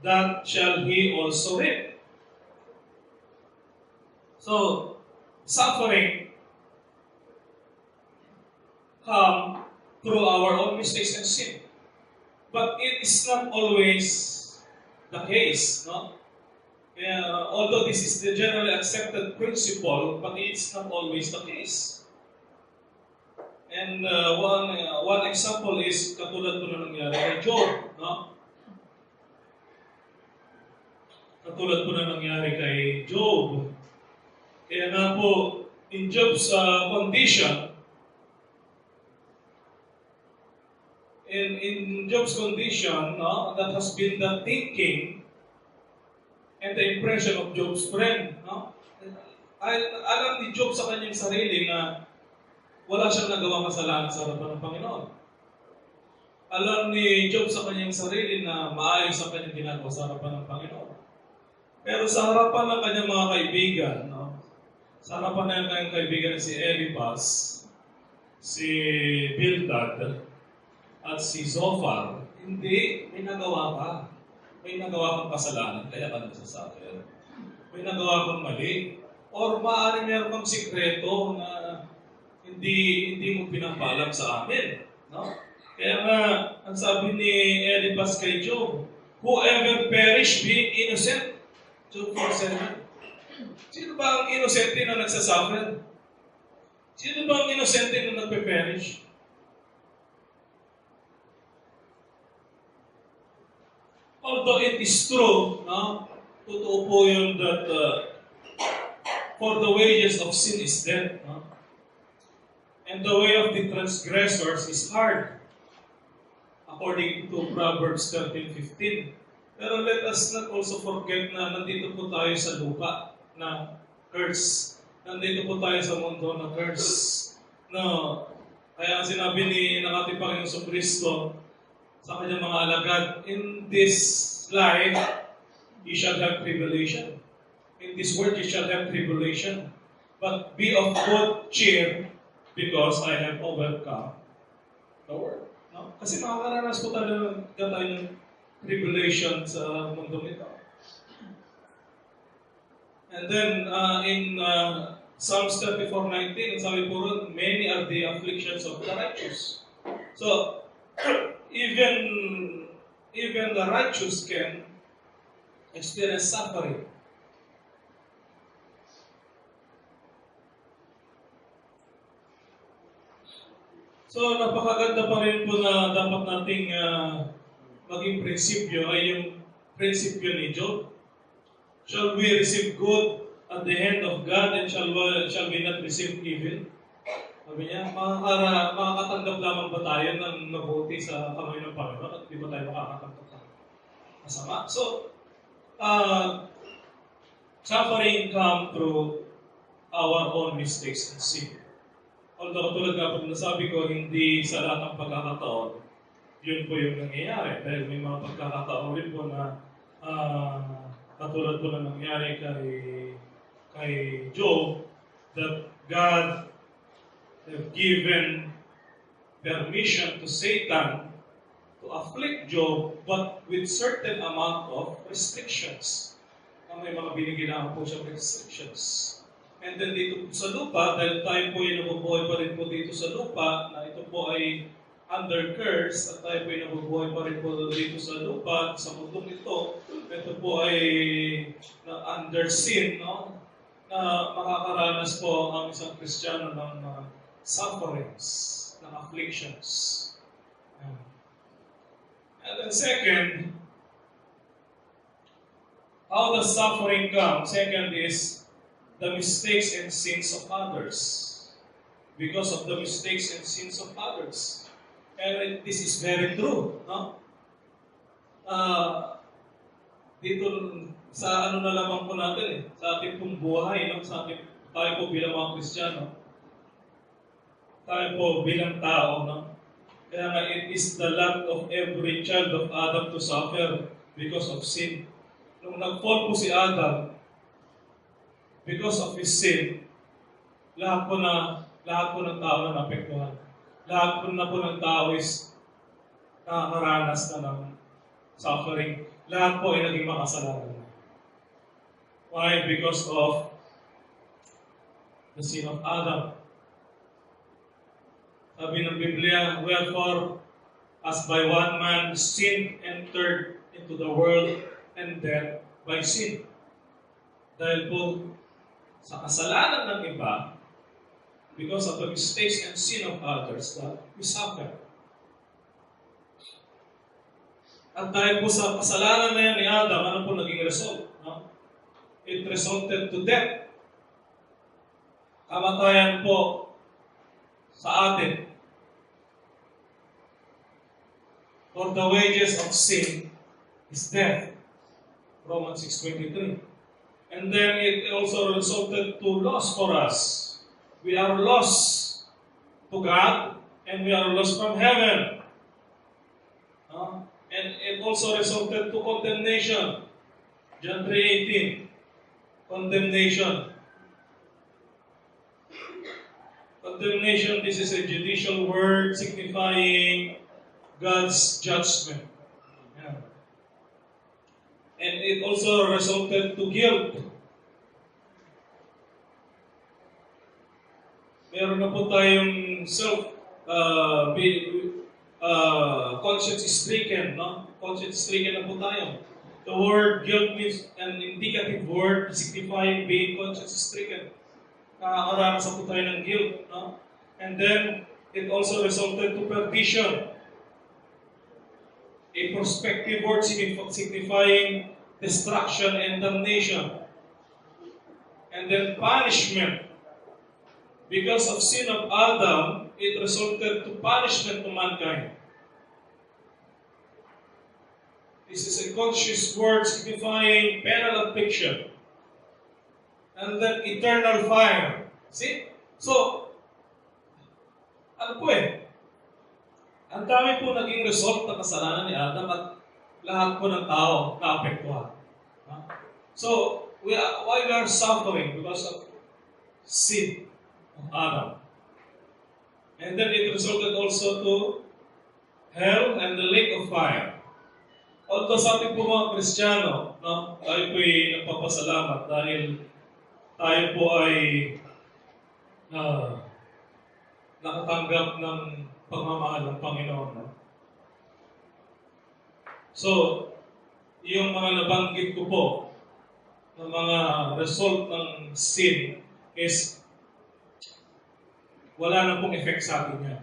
that shall he also reap. So, suffering come through our own mistakes and sin. But it is not always the case, no? Although this is the generally accepted principle, but it's not always the case. And one example is katulad po na nangyari kay Job, no? Katulad po na nangyari kay Job. Kaya nga po, in Job's condition, in Job's condition, no, that has been the thinking and the impression of Job's friend. No? Alam ni Job sa kanyang sarili na wala siyang nagawang kasalanan sa harapan ng Panginoon. Alam ni Job sa kanyang sarili na maayos ang kanyang ginagawa sa harapan ng Panginoon. Pero sa harapan ng kanyang mga kaibigan, no, sa harapan ng kanyang kaibigan si Eliphaz, si Bildad, at si Zophar, hindi, may nagawa ka. May nagawa kang kasalanan, kaya ka nagsasuffer. May nagawa kang mali. Or maaaring meron kang sikreto na hindi mo pinapalam sa amin. No? Kaya nga, ang sabi ni Eliphaz kay Job, whoever perish being innocent. Job 4:7. Sino ba ang inosente na nagsasuffer? Sino ba ang inosente na nagpe-perish? Although it is true, no? Totoo po yun that for the wages of sin is death. No? And the way of the transgressors is hard. According to Proverbs 13:15. Pero let us not also forget na nandito po tayo sa lupa na curse. Nandito po tayo sa mundo na curse. No, kaya ang sinabi ni ating Panginoon Jesucristo sa kanyang mga alagad, in this life, you shall have tribulation. In this world, you shall have tribulation. But be of good cheer, because I have overcome the world. No? Kasi makakaranas po tayo ng tribulation sa mundo nito. And then, in Psalms 34:19, sabi po rin, many are the afflictions of the righteous. So, even the righteous can experience suffering. So, napakaganda pa rin po na dapat nating maging prinsipyo ay yung prinsipyo ni Job. Shall we receive good at the hand of God and shall we not receive evil? Sabi niya, makakatanggap lamang ba tayo ng mabuti sa kamay ng Panginoon at di ba tayo makakatanggap ng masama? So, suffering come through our own mistakes and sin. Although katulad nga po nasabi ko, hindi sa lahat ng pagkakataon, yun po yung nangyayari. Dahil may mga pagkakataon rin po na katulad po na nangyari kay Job, that God have given permission to Satan to afflict Job, but with certain amount of restrictions. May mga binigyan na po siyang restrictions. And then dito po sa lupa, dahil tayo po ay nabubuhay pa rin po dito sa lupa, na ito po ay under curse, at tayo po ay nabubuhay pa rin po dito sa lupa, sa mundong ito po ay under sin, no? Na makakaranas po ang isang Kristiyano ng sufferings, ng afflictions. And then second, how the suffering comes? Second is the mistakes and sins of others. Because of the mistakes and sins of others. And this is very true, no? Dito sa ano na lamang po natin sa ating pong buhay, no? Tayo po bilang mga Kristiyano, tayo po bilang tao, no? Kaya nga it is the lot of every child of Adam to suffer because of sin. Nung nag-fall po si Adam, because of his sin, lahat po ng tao na naapektuhan. Lahat po ng tao is nakakaranas na ng suffering. Lahat po ay naging makasalanan. Why? Because of the sin of Adam. Sabi ng Biblia, wherefore, as by one man sin entered into the world, and death by sin. Dahil po sa kasalanan ng iba, because of the mistakes and sin of others, that we suffer. At dahil po sa kasalanan na yan ni Adam, ano po naging result? No? It resulted to death. Kamatayan po sa atin. For the wages of sin is death. Romans 6:23. And then it also resulted to loss for us. We are lost to God, and we are lost from heaven. And it also resulted to condemnation. John 3:18. Condemnation. Condemnation, this is a judicial word signifying God's judgment. Yeah. And it also resulted to guilt. Meron na po tayong conscience stricken, no? Conscience stricken na po tayo. The word guilt means an indicative word signifying being conscience stricken. Nakakaranas po tayo ng guilt, no? And then, it also resulted to perdition. A prospective word signifying destruction and damnation. And then punishment. Because of sin of Adam, it resulted to punishment to mankind. This is a conscious word signifying penal affliction. And then eternal fire. See? So, ano po ang dami po naging result ng kasalanan ni Adam at lahat po ng tao naapektuhan. So, why we are suffering? Because of sin of Adam. And then it resulted also to hell and the lake of fire. Although sa ating po mga Kristiyano, no, tayo po ay nagpapasalamat dahil tayo po ay nakatanggap ng pagmamahal ng Panginoon. No? So, yung mga nabanggit ko po ng mga result ng sin is wala na pong effect sa atin yan.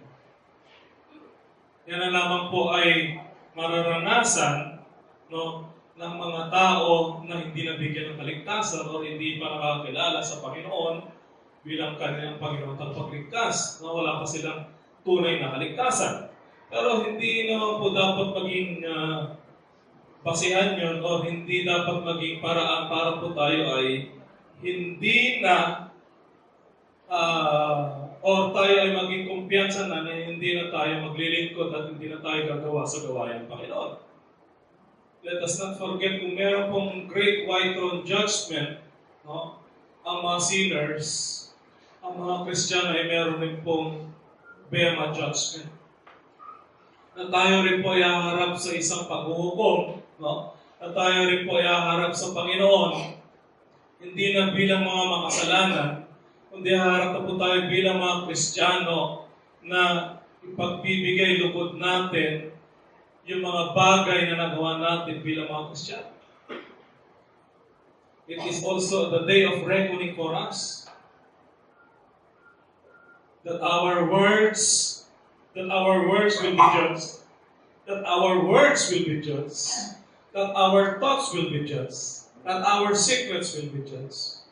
Yan na lamang po ay mararanasan, no, ng mga tao na hindi nabigyan ng kaligtasan o hindi pa nakakilala sa Panginoon bilang kanilang Panginoon at pagligtas, na wala pa silang tunay na kaligtasan. Pero hindi naman po dapat maging basihan yun o hindi dapat maging paraan para po tayo ay hindi na O tayo ay maging kumpiyansa na hindi na tayo maglilingkod at hindi na tayo gagawa sa gawain ng Panginoon. Let us not forget kung meron pong great white throne judgment, no? Ang mga sinners, ang mga Kristiyano ay meron rin pong Bema judgment. Na tayo rin po ay haharap sa isang paghuhukom, no? Na tayo rin po ay haharap sa Panginoon, hindi na bilang mga makasalanan, kundi haharap na po tayo bilang mga Kristiyano na ipagbibigay lugod natin yung mga bagay na nagawa natin bilang mga Kristiyano. It is also the day of reckoning for us. That our words will be judged. That our words will be judged. That our thoughts will be judged. That our secrets will be judged.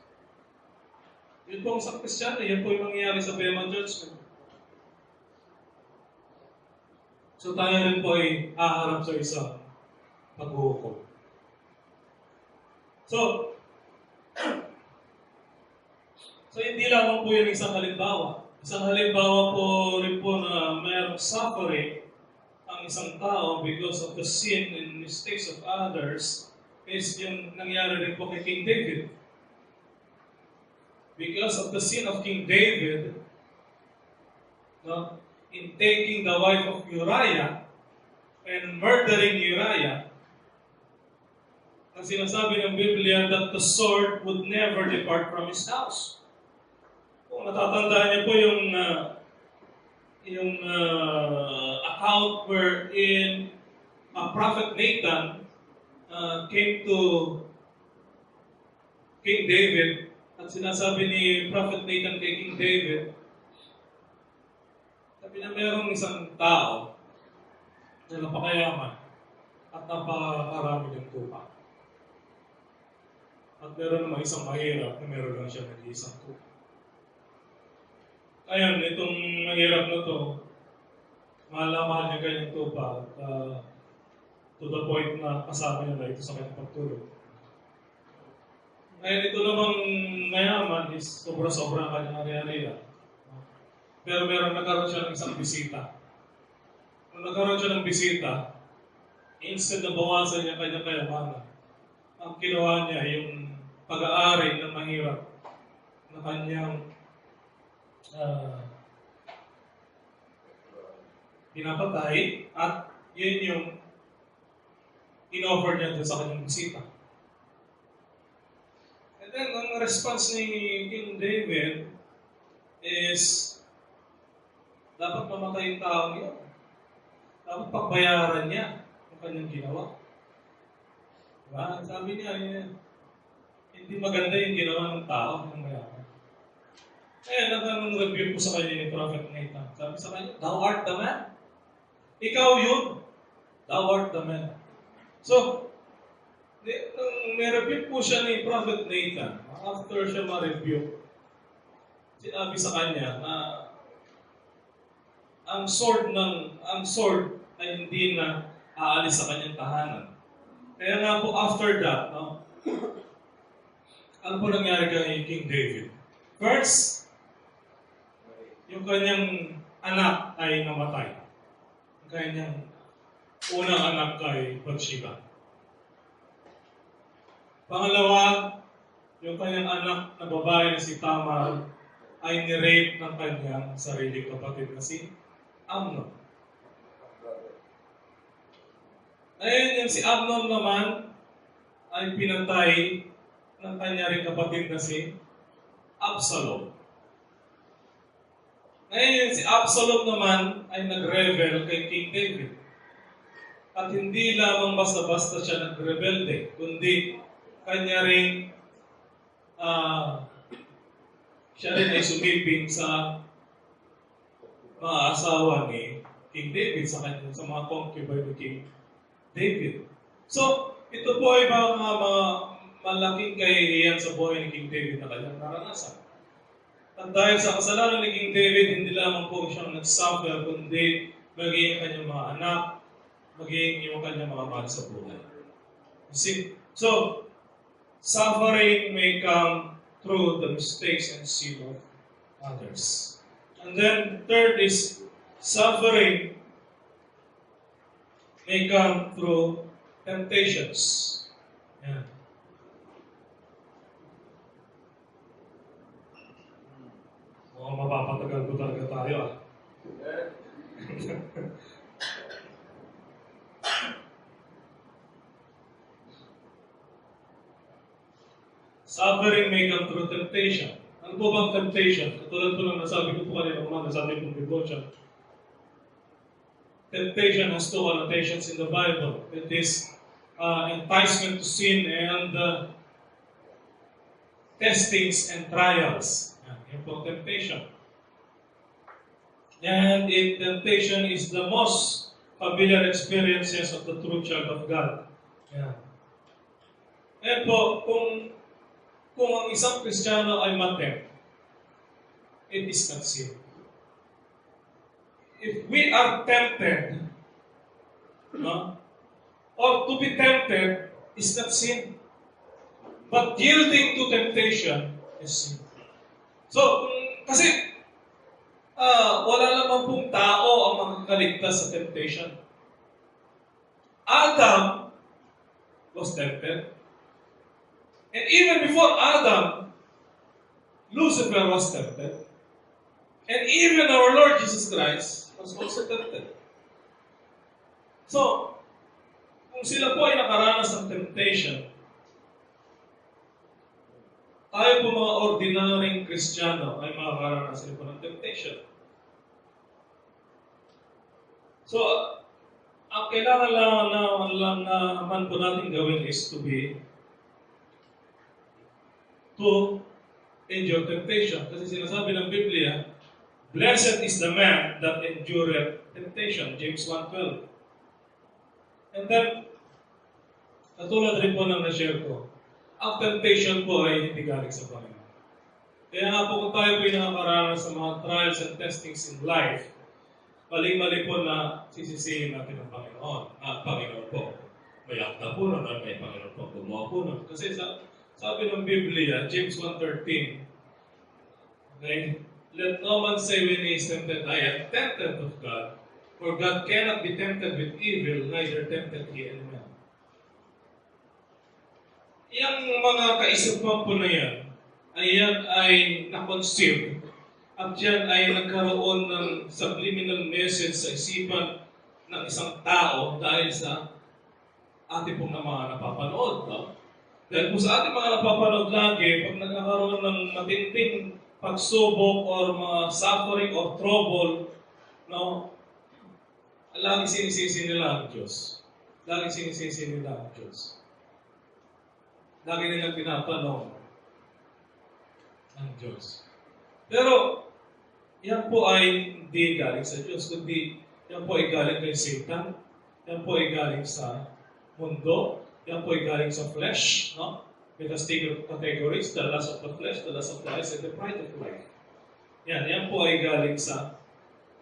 Yun po ang isang Kristiyano, yan po yung mangyayari sa Bema Judgment. So tayo rin po ay haharap sa isang paghuhukom. So hindi lamang po yung isang halimbawa. Isang halimbawa po rin po na mayroong suffering ang isang tao because of the sin and mistakes of others is yung nangyari rin po kay King David. Because of the sin of King David, no, in taking the wife of Uriah and murdering Uriah, ang sinasabi ng Biblia that the sword would never depart from his house. Kung natatandaan niyo po yung account wherein Prophet Nathan came to King David at sinasabi ni Prophet Nathan kay King David, sabi na mayroong isang tao na napakayaman at napakarami ng tupa. At meron naman isang mahirap na meron lang siya nag-iisang tupa. Ngayon, itong mahirap na to, mahal niya kanyang tupa at to the point na kasama niya na ito sa kanyang pagtulog. Ngayon, ito namang mayaman is sobra-sobra ang kanyang ari-ariya. Pero nagkaroon siya ng isang bisita. Nung nagkaroon siya ng bisita, instead na bawasan niya kanyang kayamanan, ang kinuha niya yung pag-aari ng mahirap na kanyang pinapatay at yun yung in-offer niya sa kanyang bisita. And then, ang response ni King David is dapat mamatay yung taong yun. Dapat pagbayaran niya ang kanyang ginawa. Diba? Sabi niya, hindi maganda yung ginawa ng tao ng mayaman. Kaya nag-review ko sa kanya ni Prophet Nathan. Sabi sa kanya, thou art the man. Ikaw yun. Thou art the man. So, may review po siya ni Prophet Nathan. After siya ma-review, sinabi sa kanya na ang sword ay hindi na aalis sa kanyang tahanan. Kaya nga po after that, no, ano po nangyari kay King David? First, yung kanyang anak ay namatay. Yung kanyang unang anak ay Bathsheba. Pangalawa, yung kanyang anak na babae na si Tamar ay nirape ng kanyang sariling kapatid na si Amnon. Ngayon, yung si Amnon naman ay pinatay ng kanya rin kapatid na si Absalom. Ngayon, yung si Absalom naman ay nag-rebel kay King David. At hindi lamang basta-basta siya nag-rebelde, kundi kanya rin siya rin ay sumiping sa mga asawa ni King David sa mga concubine ni King David. So, ito po ay mga malaking kahihiyan sa buhay ni King David na kanyang naranasan. At dahil sa kasalanan ni King David, hindi lamang po siyang nag-suffer, kundi maging kanyang mga anak, maging yung kanyang mga mahal sa buhay. See? So, suffering may come through the mistakes and sin of others. And then third is suffering may come through temptations. Yan. Mukhang mapapatagal ko talaga tayo ah. Suffering may come through temptation. Ano po bang temptation? Katulad po ng nasabi ko po kanina umaga, sabi kong devotion. Temptation has two annotations in the Bible. It is enticement to sin and testings and trials. Yan po temptation. And temptation is the most familiar experiences of the true child of God. Yan. Yan po, kung ang isang Kristiyano ay matempt, it is not sin. If we are tempted, no, or to be tempted is not sin. But yielding to temptation is sin. So, kasi wala naman pong tao ang makakaligtas sa temptation. Adam was tempted. And even before Adam, Lucifer was tempted. And even our Lord Jesus Christ was also tempted. So, kung sila po ay nakaranas ng temptation, tayo po mga ordinaryong Kristiyano ay makakaranas rin po ng temptation. So, ang kailangan lang naman po natin gawin is to endure temptation. Kasi sinasabi ng Biblia, blessed is the man that endureth temptation. James 1:12. And then, katulad rin po ng na-share ko, ang temptation po ay hindi galing sa Panginoon. Kaya nga po kung tayo po ay nakakaranas sa mga trials and testings in life, mali-mali po na sisisihin natin ang Panginoon. Panginoon po. May akta po nun, may Panginoon po gumawa po nun. Kasi sabi ng Biblia, James 1:13, okay, let no man say when he is tempted, I am tempted of God, for God cannot be tempted with evil, neither tempted he any man. Yang mga kaisipan po na yan ay na-conceive at yan ay nagkaroon ng subliminal message sa isipan ng isang tao dahil sa ating pong mga napapanood. No? Dahil po sa ating mga napapanood lagi, pag nagkakaroon ng matinding pagsubok or mga suffering or trouble, no, laging sinisisi nila ang Diyos. Laging sinisisi nila ang Diyos. Lagi nilang tinatanong ang Diyos. Pero, yan po ay hindi galing sa Diyos, kundi yan po ay galing kay Satan, yan po ay galing sa mundo, yan po ay galing sa flesh, no? Because take categories, the lust of the flesh, the lust of the eyes, and the pride of life. Yan po ay galing sa,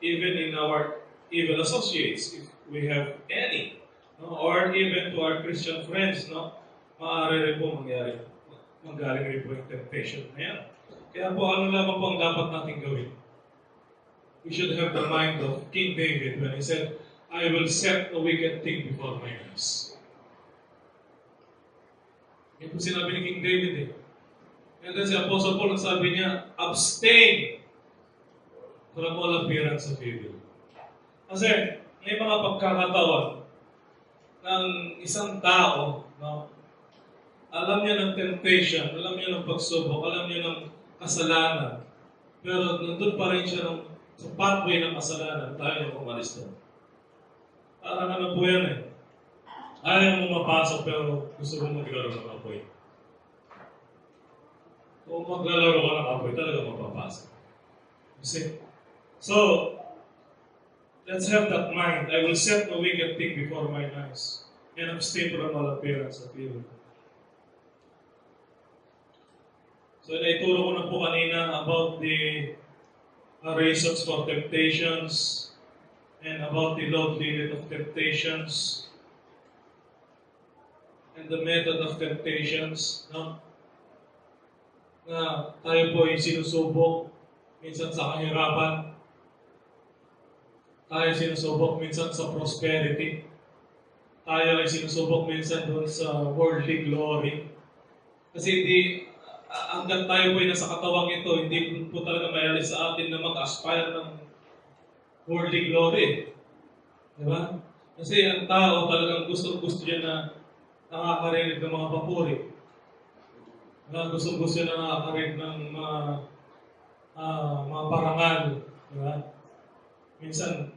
even in our evil associates, if we have any, no? Or even to our Christian friends, no? Maaari rin po manggaling rin po yung temptation na yan. Kaya po, ano lamang po ang dapat natin gawin? We should have the mind of King David when he said, I will set a wicked thing before my eyes. Yan po sinabi ni King David eh. And then si Apostle Paul, ang sabi niya, abstain from all appearance of evil. Kasi may mga pagkakataon ng isang tao, no, alam niya ng temptation, alam niya ng pagsubok, alam niya ng kasalanan, pero nandun pa rin siya sa pathway ng kasalanan, tayo na umalis doon. Parang ano po yan eh. Ayaw mo mapasok pero gusto mo maglaro ng apoy. Kung maglalaro ka ng apoy, talaga mapapasok. You see? So, let's have that mind. I will set the wicked thing before my eyes and abstain from all appearance of evil. So, naituro ko na po kanina about the reasons for temptations and about the load limit of temptations and the method of temptations, no? Na tayo po ay sinusubok minsan sa kahirapan, Tayo sinusubok minsan sa prosperity. Tayo ay sinusubok minsan doon sa worldly glory. Kasi hanggang tayo po ay nasa katawang ito, hindi po talaga mayalis sa atin na mag-aspire ng worldly glory. Di ba? Kasi ang tao talagang gusto niya na nakakarinig ng mga papuri. Gusto niya na nakakarinig ng mga parangal. Di ba? Minsan,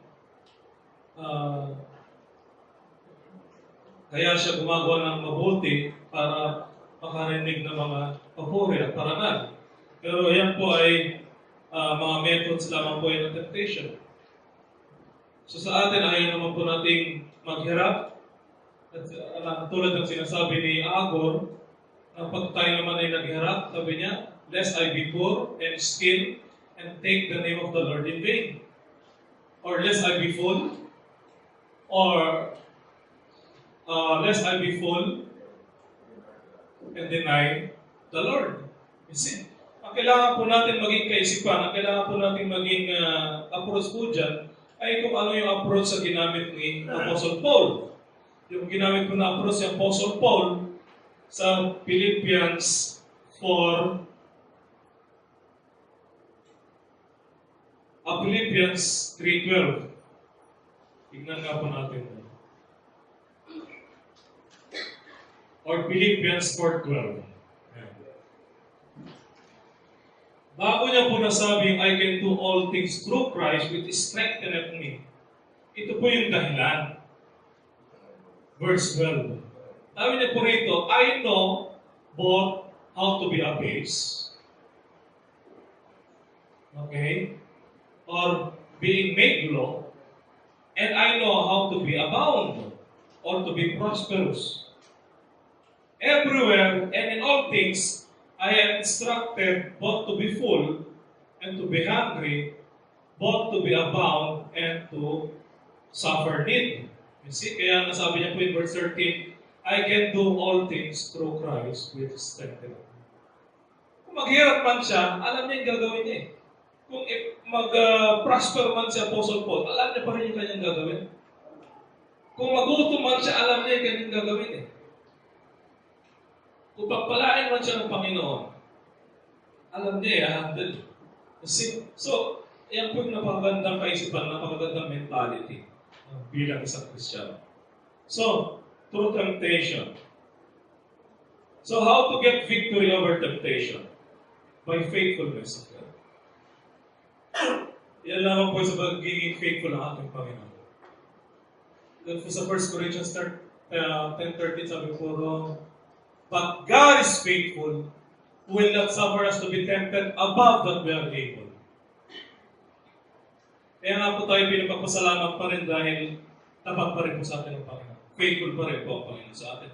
kaya siya gumagawa ng mabuti para makarinig ng mga papuri at parangal. Pero yan po ay mga methods lamang po ng temptation. So sa atin, ayaw naman po nating maghirap. At tulad ng sinasabi ni Agor, na pag tayo naman ay naghirap, sabi niya, lest I be poor and still and take the name of the Lord in vain. Or lest I be full, or lest I be full and deny the Lord. You see, ang kailangan po natin maging kaisipan, ang kailangan po natin maging approach po dyan, ay kung ano yung approach sa ginamit ni Apostle Paul. Yung ginamit po na approach ni Apostle Paul sa Philippians 4, Philippians 3:12. Tignan nga po natin. Or Philippians 4:12. Bago niya po nasabing, I can do all things through Christ which strengtheneth me. Ito po yung dahilan. Verse 12. Sabi niya po rito, I know both how to be abased, okay, or being made low, and I know how to be abound, or to be prosperous. Everywhere and in all things, I am instructed both to be full and to be hungry, both to be abound and to suffer need. You see, kaya nasabi niya po in verse 13, I can do all things through Christ which strengthens me. Kung maghirap man siya, alam niya yung gagawin niya eh. Kung mag-prosper man si Apostle Paul, alam niya pa rin yung kanyang gagawin. Kung magutom man siya, alam niya yung kanyang gagawin eh. Kung pagpalain man siya ng Panginoon, alam niya i-handle. So, yan po yung napakagandang kaisipan, napakagandang mentality bilang isang Kristiyano. So, through temptation. So, how to get victory over temptation? By faithfulness of God. Yan lamang po sa pagiging faithful ng ating Panginoon. Then sa 1 Corinthians 10:13, sabi po doon, but God is faithful, who will not suffer us to be tempted above that we are able. Kaya nga po tayo pinapagpasalamat pa rin dahil tapat pa rin po sa atin ang Panginoon. Faithful pa rin po ang Panginoon sa atin.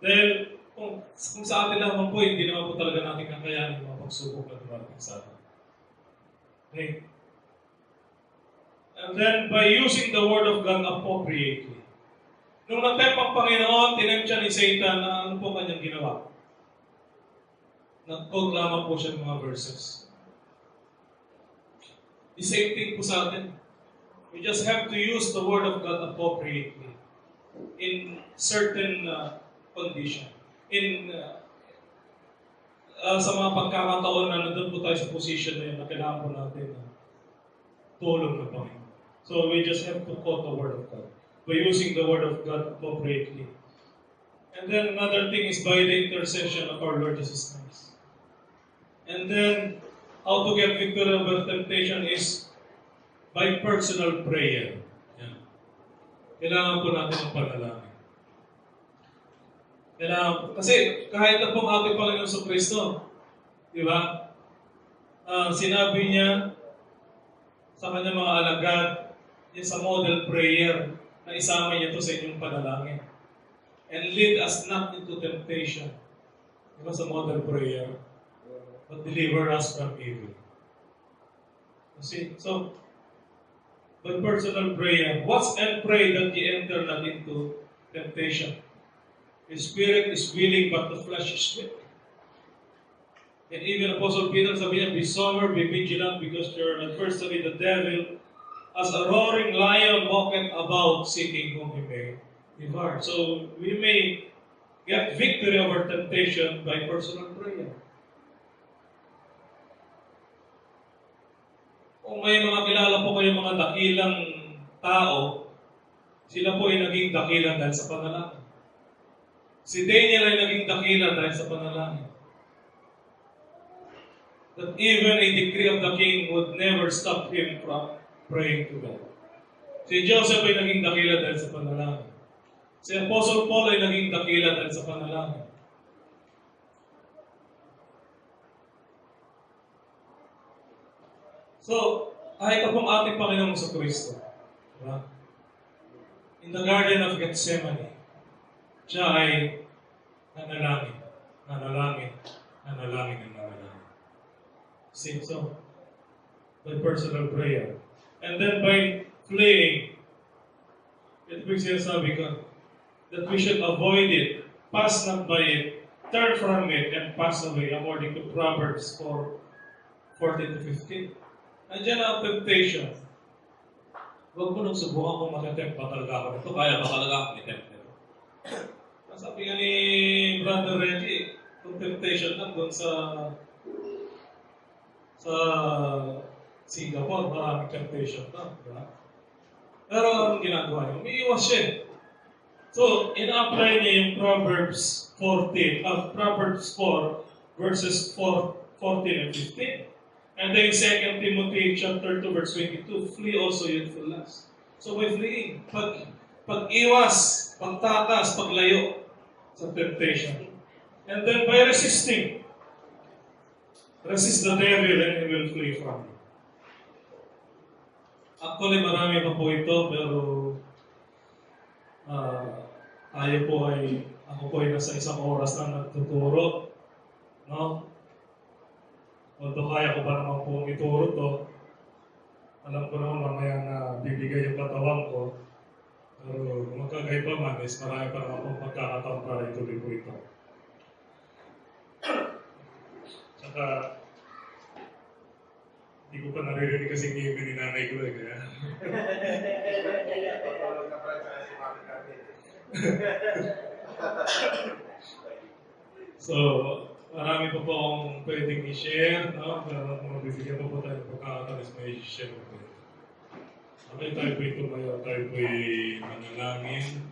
Dahil kung sa atin naman po, hindi naman po talaga natin kakayanin mga pagsubok na dumating sa atin. Okay? And then, by using the Word of God appropriately. Nung natempt ang Panginoon, tinempt siya ni Satan na ano po kanyang ginawa. Nag-quote lamang po siya ng mga verses. The same thing po sa atin. We just have to use the Word of God appropriately in certain condition. Sa mga pagkakataon na nandun po tayo sa position na yun na kailangan po natin tulong ng Panginoon. So we just have to quote the Word of God by using the Word of God appropriately. And then another thing is by the intercession of our Lord Jesus Christ. And then, how to get victory over temptation is by personal prayer. Yan. Kailangan po natin ang panalangin. Kasi kahit na pong ating Panginoon sa Kristo, di ba? Sinabi niya sa kanyang mga alagad, yung sa model prayer, na isama niya ito sa inyong panalangin. And lead us not into temptation. Di ba sa model prayer? But deliver us from evil. You see? So, by personal prayer, watch and pray that ye enter not into temptation. The spirit is willing, but the flesh is weak. And even Apostle Peter sabi niya, be sober, be vigilant, because your adversary, the devil, as a roaring lion walketh about seeking whom he may devour. So we may get victory over temptation by personal prayer. Kung may mga kilala po kayo mga dakilang tao, sila po ay naging dakila dahil sa panalangin. Si Daniel ay naging dakila dahil sa panalangin. That even a decree of the king would never stop him from praying to God. Si Joseph ay naging dakila dahil sa panalangin. Si Apostle Paul ay naging dakila dahil sa panalangin. So, kahit na pong ating Panginoong sa Kristo, diba? In the Garden of Gethsemane, siya ay nanalangin, nanalangin, nanalangin, and nanalangin. See, so, by personal prayer. And then by fleeing, ito po yung sinasabi ko, that we should avoid it, pass not by it, turn from it, and pass away, according to Proverbs 4:14 to 15. Andiyan ang temptation. Huwag mo nang subukan kung makatempt pa talaga ako. Ito kaya ba talaga ako ni-tempt? Sabi nga ni Brother Reggie, kung temptation lang doon sa Singapore, maraming temptation na. Diba? Pero anong ginagawa niya? Umiiwas siya. So, ina-apply niya yung Proverbs 4, verses 14 and 15. And then 2 Timothy chapter 2, verse 22, flee also youthful lust. So by fleeing, pag-iwas, pagtakas, paglayo sa temptation. And then by resisting, resist the devil and he will flee from you. Actually, marami pa po ito, pero ako po ay nasa isang oras na nagtuturo. No? Although kaya ko pa naman po ituro to, alam ko naman mamaya na bibigay yung katawan ko. Pero kung magkagay pa man, is marami pa naman pong pagkakataon para ituloy po ito. Saka, hindi ko pa naririnig kasing ngipin ni nanay ko eh. Kaya. So, marami pa po akong pwedeng i-share, no? Pero kung mabibigyan pa po tayo ng pagkakataon, may i-share po. Okay, tayo po'y tumayo, tayo po'y manalangin.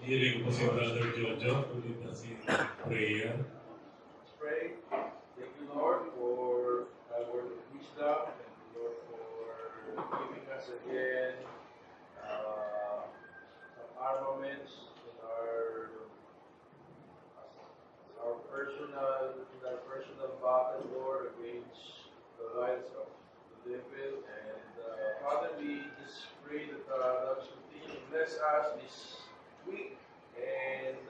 Hiling po si Brother Jojo, ulit na si prayer. Let's pray. Thank you, Lord, for a word of wisdom, and Lord, for giving us again some armaments in our personal battle, Lord, against the lies of the devil. And Father, we just pray that God will continue to bless us this week, and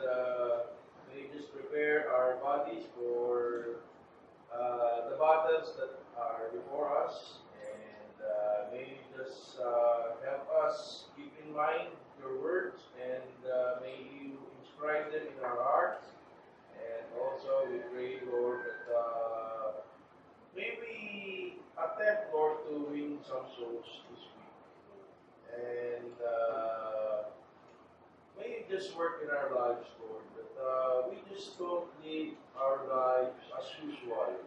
may just prepare our bodies for the battles that are before us, and may just help us keep in mind your words, and may you inscribe them in our hearts. And also we pray, Lord, that may we attempt, Lord, to win some souls this week. And may you just work in our lives, Lord, that we just don't live our lives as usual.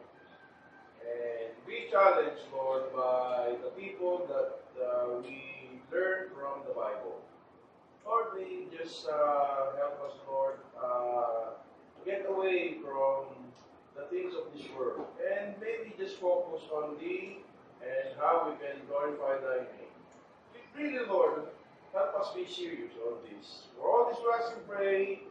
And be challenged, Lord, by the people that we learn from the Bible. Lord, may you just help us, Lord, get away from the things of this world, and maybe just focus on Thee and how we can glorify Thy name. Really, Lord, help us be serious on this. For all this we ask and pray